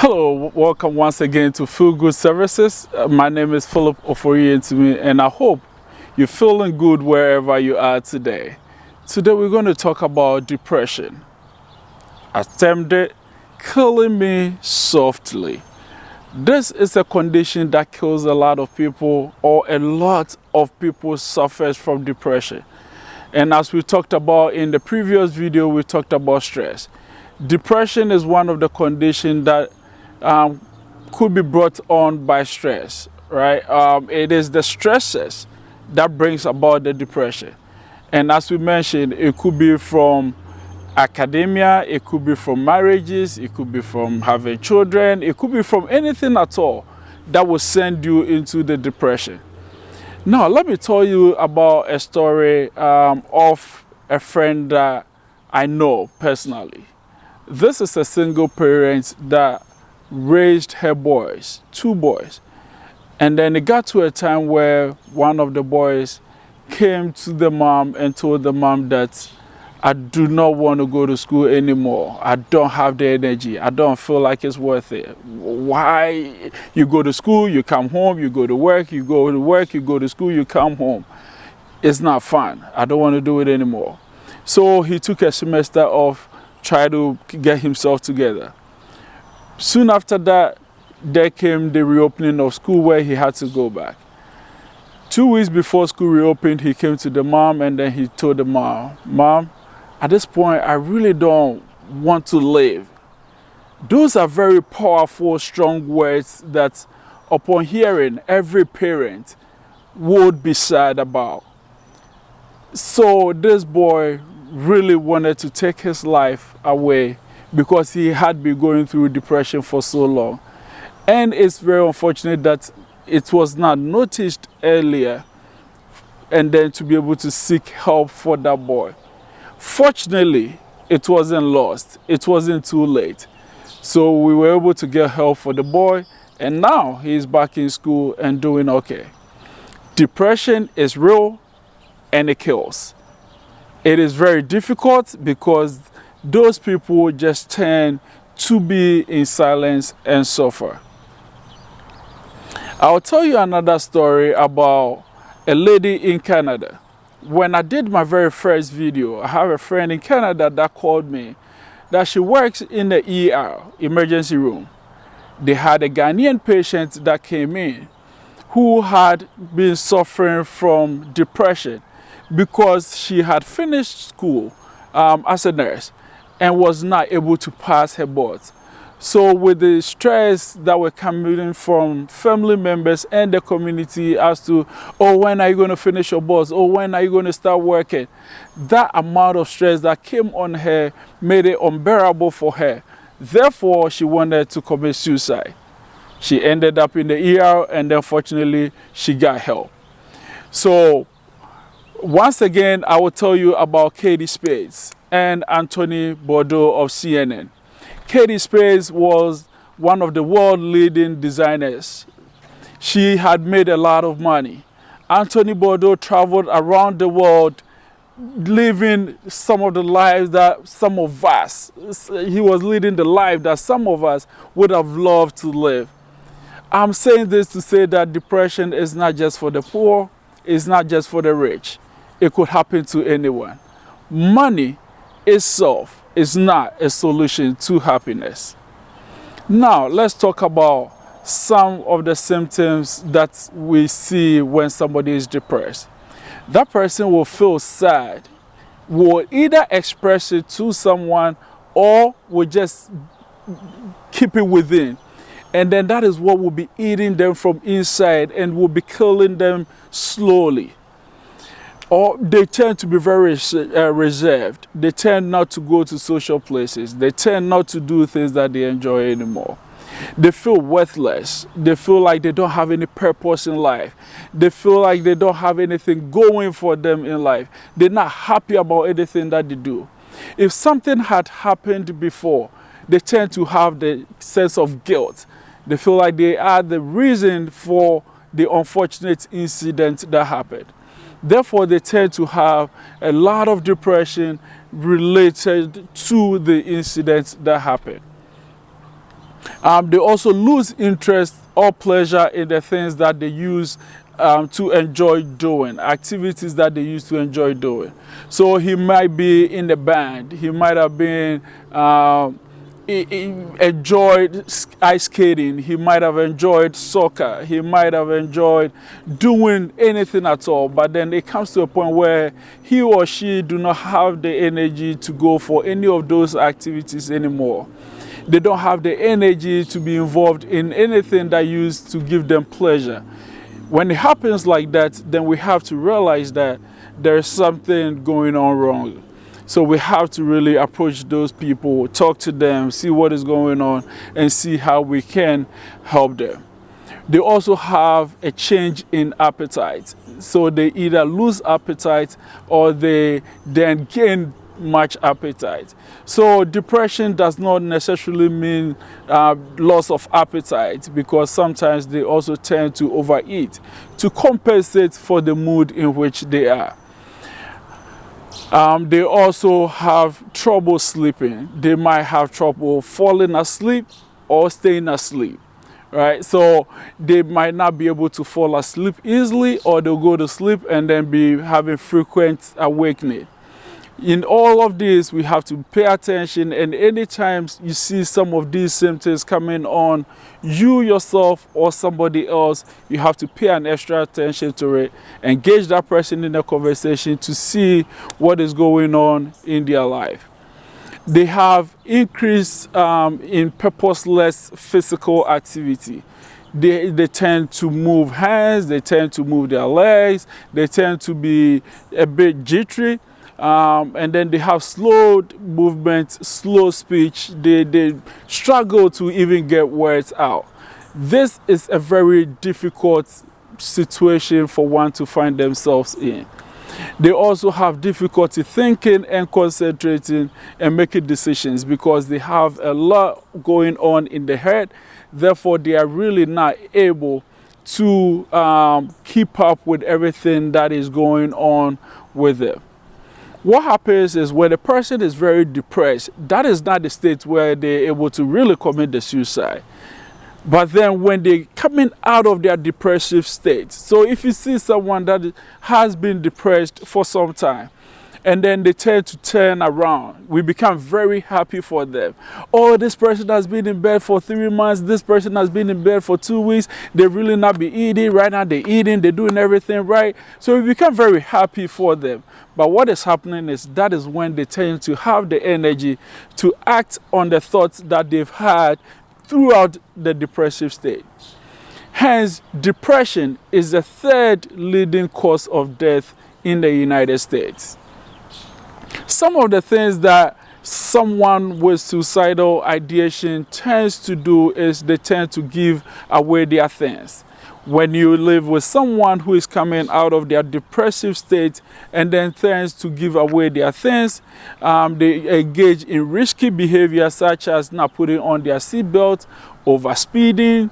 Hello, welcome once again to Feel Good Services. My name is Philip Oforientumi, and I hope you're feeling good wherever you are today. Today we're going to talk about depression. I termed it Killing Me Softly. This is a condition that kills a lot of people, or a lot of people suffers from depression. And as we talked about in the previous video, we talked about stress. Depression is one of the conditions that could be brought on by stress, right? It is the stresses that brings about the depression. And as we mentioned, it could be from academia, it could be from marriages, it could be from having children, it could be from anything at all that will send you into the depression. Now, let me tell you about a story of a friend that I know personally. This is a single parent that raised her boys, two boys. And then it got to a time where one of the boys came to the mom and told the mom that I do not want to go to school anymore. I don't have the energy. I don't feel like it's worth it. Why? You go to school, you come home, you go to work, you go to work, you go to school, you come home. It's not fun. I don't want to do it anymore. So he took a semester off, tried to get himself together. Soon after that, there came the reopening of school where he had to go back. 2 weeks before school reopened, he came to the mom and then he told the mom, "Mom, at this point, I really don't want to live." Those are very powerful, strong words that upon hearing, every parent would be sad about. So this boy really wanted to take his life away because he had been going through depression for so long. And it's very unfortunate that it was not noticed earlier and then to be able to seek help for that boy. Fortunately, it wasn't lost. It wasn't too late. So we were able to get help for the boy, and now he's back in school and doing okay. Depression is real and it kills. It is very difficult because those people just tend to be in silence and suffer. I'll tell you another story about a lady in Canada. When I did my very first video, I have a friend in Canada that called me that she works in the ER, emergency room. They had a Ghanaian patient that came in who had been suffering from depression because she had finished school as a nurse and was not able to pass her boards. So with the stress that were coming from family members and the community as to, oh, when are you going to finish your boards? Oh, when are you going to start working? That amount of stress that came on her made it unbearable for her. Therefore, she wanted to commit suicide. She ended up in the ER and unfortunately, she got help. So once again, I will tell you about Katie Spades and Anthony Bordeaux of CNN. Katie Spades was one of the world leading designers. She had made a lot of money. Anthony Bordeaux traveled around the world living some of the lives that some of us, he was leading the life that some of us would have loved to live. I'm saying this to say that depression is not just for the poor, it's not just for the rich. It could happen to anyone. Money itself is not a solution to happiness. Now, let's talk about some of the symptoms that we see when somebody is depressed. That person will feel sad, will either express it to someone or will just keep it within. And then that is what will be eating them from inside and will be killing them slowly. Or they tend to be very reserved. They tend not to go to social places. They tend not to do things that they enjoy anymore. They feel worthless. They feel like they don't have any purpose in life. They feel like they don't have anything going for them in life. They're not happy about anything that they do. If something had happened before, they tend to have the sense of guilt. They feel like they are the reason for the unfortunate incident that happened. Therefore, they tend to have a lot of depression related to the incidents that happened. They also lose interest or pleasure in the things that they use to enjoy doing, activities that they used to enjoy doing. So he might be in the band, he might have been enjoyed ice skating, he might have enjoyed soccer, he might have enjoyed doing anything at all, but then it comes to a point where he or she do not have the energy to go for any of those activities anymore. They don't have the energy to be involved in anything that used to give them pleasure. When it happens like that, then we have to realize that there's something going on wrong. So we have to really approach those people, talk to them, see what is going on, and see how we can help them. They also have a change in appetite. So they either lose appetite or they then gain much appetite. So depression does not necessarily mean loss of appetite, because sometimes they also tend to overeat to compensate for the mood in which they are. They also have trouble sleeping. They might have trouble falling asleep or staying asleep, right? So they might not be able to fall asleep easily, or they'll go to sleep and then be having frequent awakening. In all of this, we have to pay attention, and anytime you see some of these symptoms coming on you yourself or somebody else, you have to pay an extra attention to it, engage that person in a conversation to see what is going on in their life. They have increase in purposeless physical activity. They tend to move hands, they tend to move their legs, they tend to be a bit jittery. And then they have slow movement, slow speech. They struggle to even get words out. This is a very difficult situation for one to find themselves in. They also have difficulty thinking and concentrating and making decisions, because they have a lot going on in the head. Therefore, they are really not able to keep up with everything that is going on with them. What happens is, when a person is very depressed, that is not the state where they're able to really commit the suicide. But then when they coming out of their depressive state, so if you see someone that has been depressed for some time, and then they tend to turn around, we become very happy for them. Oh, this person has been in bed for 3 months, this person has been in bed for 2 weeks, they really not be eating, right now they're eating, they're doing everything right. So we become very happy for them. But what is happening is, that is when they tend to have the energy to act on the thoughts that they've had throughout the depressive state. Hence, depression is the third leading cause of death in the United States. Some of the things that someone with suicidal ideation tends to do is they tend to give away their things. When you live with someone who is coming out of their depressive state and then tends to give away their things, they engage in risky behavior, such as not putting on their seatbelt, overspeeding,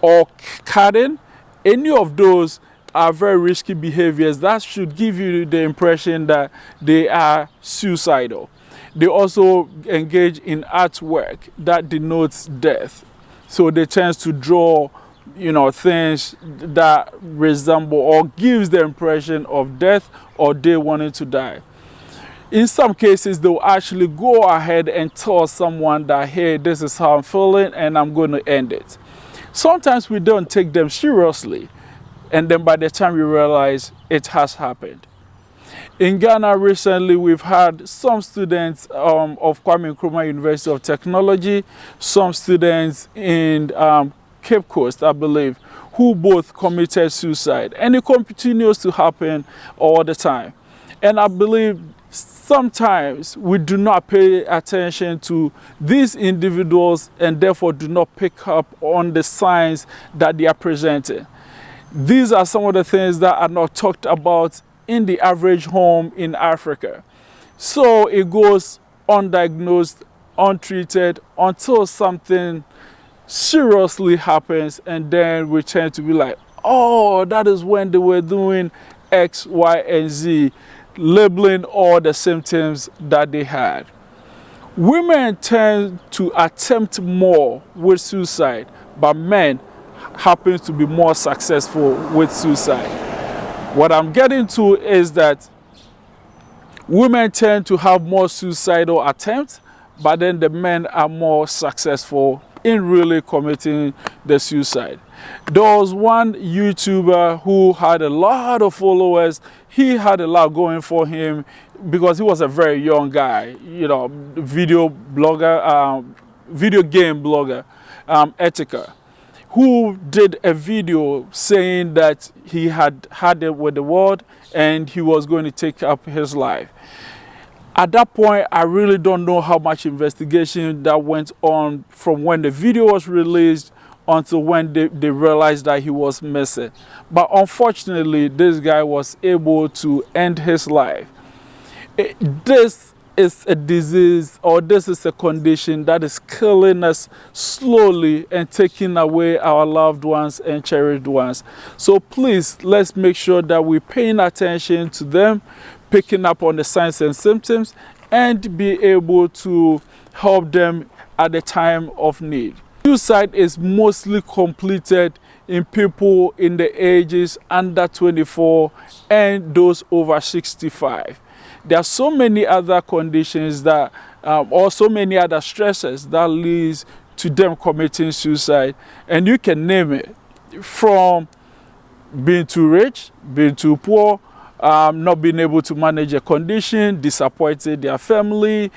or cutting. Any of those are very risky behaviors that should give you the impression that they are suicidal. They also engage in artwork that denotes death. So they tend to draw, things that resemble or gives the impression of death or they wanting to die. In some cases, they'll actually go ahead and tell someone that, hey, this is how I'm feeling and I'm going to end it. Sometimes we don't take them seriously, and then by the time we realize it has happened. In Ghana recently, we've had some students of Kwame Nkrumah University of Technology, some students in Cape Coast, I believe, who both committed suicide. And it continues to happen all the time. And I believe sometimes we do not pay attention to these individuals and therefore do not pick up on the signs that they are presenting. These are some of the things that are not talked about in the average home in Africa. So it goes undiagnosed, untreated, until something seriously happens, and then we tend to be like, oh, that is when they were doing X, Y, and Z, labeling all the symptoms that they had. Women tend to attempt more with suicide, but men happen to be more successful with suicide. What I'm getting to is that women tend to have more suicidal attempts, but then the men are more successful in really committing the suicide. There was one YouTuber who had a lot of followers. He had a lot going for him because he was a very young guy, you know, video blogger, video game blogger, Etika, who did a video saying that he had had it with the world and he was going to take up his life. At that point, I really don't know how much investigation that went on from when the video was released until when they realized that he was missing. But unfortunately, this guy was able to end his life. This is a disease, or this is a condition that is killing us slowly and taking away our loved ones and cherished ones. So please, let's make sure that we're paying attention to them, picking up on the signs and symptoms, and be able to help them at the time of need. Suicide is mostly completed in people in the ages under 24 and those over 65. There are so many other conditions that, or so many other stresses that leads to them committing suicide, and you can name it, from being too rich, being too poor, not being able to manage a condition, disappointing their family,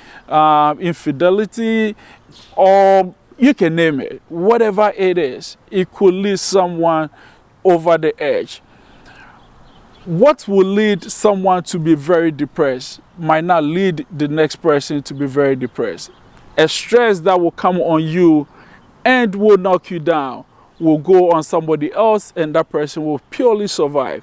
infidelity, or you can name it. Whatever it is, it could lead someone over the edge. What will lead someone to be very depressed might not lead the next person to be very depressed. A stress that will come on you and will knock you down will go on somebody else, and that person will purely survive.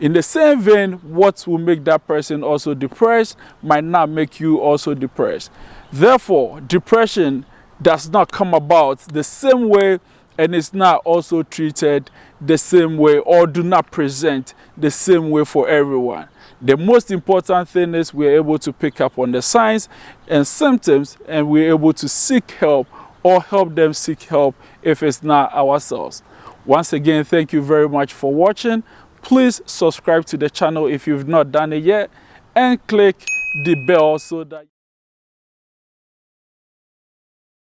In the same vein, what will make that person also depressed might not make you also depressed. Therefore, depression does not come about the same way, and is not also treated the same way, or do not present the same way for everyone. The most important thing is we're able to pick up on the signs and symptoms, and we're able to seek help or help them seek help if it's not ourselves. Once again, thank you very much for watching. Please subscribe to the channel if you've not done it yet, and click the bell so that